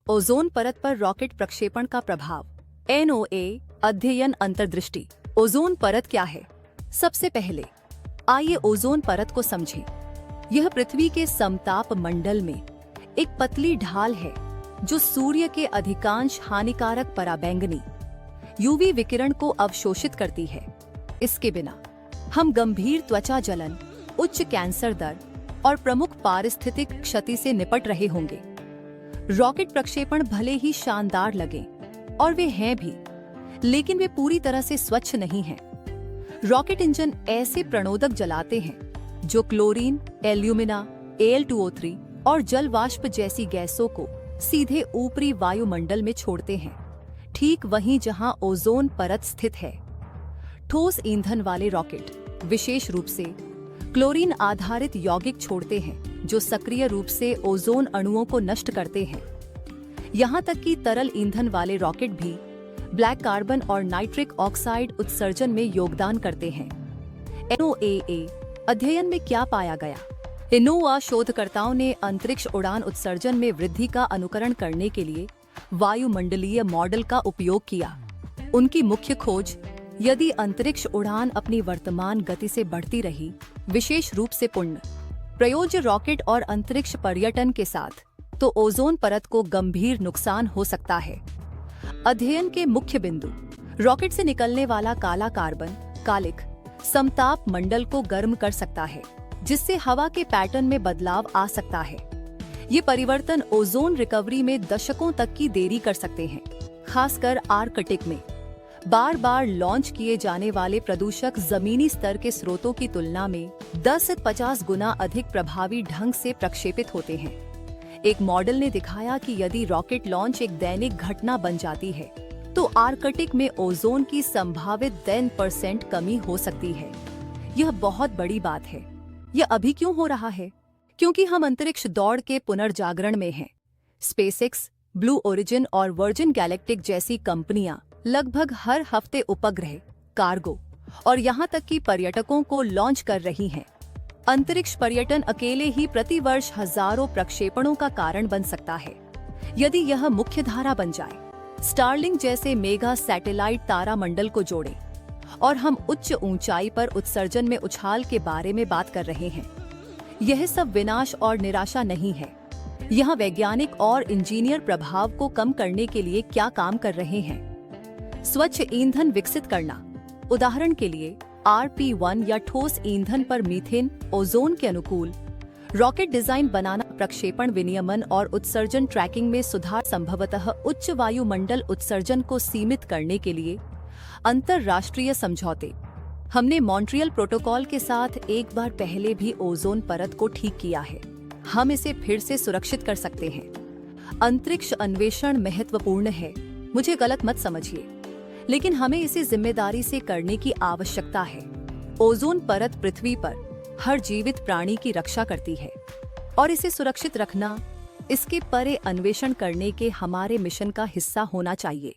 Ozone परत पर rocket प्रक्षेपण का प्रभाव। NOAA अध्ययन अंतर्दृष्टि। ओजोन परत क्या है? सबसे पहले आइए ओजोन परत को समझें। यह पृथ्वी के समताप मंडल में एक पतली ढाल है जो सूर्य के अधिकांश हानिकारक पराबैंगनी यूवी विकिरण को अवशोषित करती है। इसके बिना हम गंभीर त्वचा जलन, उच्च कैंसर दर और प्रमुख पारिस्थितिक क्षति से निपट रहे होंगे। रॉकेट प्रक्षेपण भले ही शानदार लगे, और वे हैं भी, लेकिन वे पूरी तरह से स्वच्छ नहीं हैं। रॉकेट इंजन ऐसे प्रणोदक जलाते हैं जो क्लोरीन, एल्यूमिना, Al2O3 और जल वाष्प जैसी गैसों को सीधे ऊपरी वायुमंडल में छोड़ते हैं, ठीक वहीं जहां ओजोन परत स्थित है। ठोस ईंधन वाले रॉकेट विशेष रूप से क्लोरीन आधारित यौगिक छोड़ते हैं जो सक्रिय रूप से ओजोन अणुओं को नष्ट करते हैं। यहाँ तक कि तरल ईंधन वाले रॉकेट भी ब्लैक कार्बन और नाइट्रिक ऑक्साइड उत्सर्जन में योगदान करते हैं। NOAA अध्ययन में क्या पाया गया? NOAA शोधकर्ताओं ने अंतरिक्ष उड़ान उत्सर्जन में वृद्धि का अनुकरण करने के लिए वायुमंडलीय मॉडल का उपयोग किया। उनकी मुख्य खोज, यदि अंतरिक्ष उड़ान अपनी वर्तमान गति से बढ़ती रही, विशेष रूप से पूर्ण प्रयोज्य रॉकेट और अंतरिक्ष पर्यटन के साथ, तो ओजोन परत को गंभीर नुकसान हो सकता है। अध्ययन के मुख्य बिंदु: रॉकेट से निकलने वाला काला कार्बन, कालिक, समताप मंडल को गर्म कर सकता है, जिससे हवा के पैटर्न में बदलाव आ सकता है। ये परिवर्तन ओजोन रिकवरी में दशकों तक की देरी कर सकते हैं, खासकर आर्कटिक में। बार बार लॉन्च किए जाने वाले प्रदूषक जमीनी स्तर के स्रोतों की तुलना में 10 से 50 गुना अधिक प्रभावी ढंग से प्रक्षेपित होते हैं। एक मॉडल ने दिखाया कि यदि रॉकेट लॉन्च एक दैनिक घटना बन जाती है, तो आर्कटिक में ओजोन की संभावित 10% कमी हो सकती है। यह बहुत बड़ी बात है। यह अभी क्यों हो रहा है? क्योंकि हम अंतरिक्ष दौड़ के पुनर्जागरण में हैं। स्पेसएक्स, ब्लू ओरिजिन और वर्जिन गैलेक्टिक जैसी कंपनियां लगभग हर हफ्ते उपग्रह, कार्गो और यहाँ तक कि पर्यटकों को लॉन्च कर रही हैं। अंतरिक्ष पर्यटन अकेले ही प्रतिवर्ष हजारों प्रक्षेपणों का कारण बन सकता है, यदि यह मुख्य धारा बन जाए। स्टारलिंक जैसे मेगा सैटेलाइट तारामंडल को जोड़े, और हम उच्च ऊंचाई पर उत्सर्जन में उछाल के बारे में बात कर रहे हैं। यह सब विनाश और निराशा नहीं है। यहाँ वैज्ञानिक और इंजीनियर प्रभाव को कम करने के लिए क्या काम कर रहे हैं। स्वच्छ ईंधन विकसित करना, उदाहरण के लिए RP1 या ठोस ईंधन पर मीथेन, ओजोन के अनुकूल रॉकेट डिजाइन बनाना, प्रक्षेपण विनियमन और उत्सर्जन ट्रैकिंग में सुधार, संभवतः उच्च वायुमंडल उत्सर्जन को सीमित करने के लिए अंतरराष्ट्रीय समझौते। हमने मॉन्ट्रियल प्रोटोकॉल के साथ एक बार पहले भी ओजोन परत को ठीक किया है। हम इसे फिर से सुरक्षित कर सकते हैं। अंतरिक्ष अन्वेषण महत्वपूर्ण है, मुझे गलत मत समझिए, लेकिन हमें इसे जिम्मेदारी से करने की आवश्यकता है। ओजोन परत पृथ्वी पर हर जीवित प्राणी की रक्षा करती है, और इसे सुरक्षित रखना, इसके परे अन्वेषण करने के हमारे मिशन का हिस्सा होना चाहिए।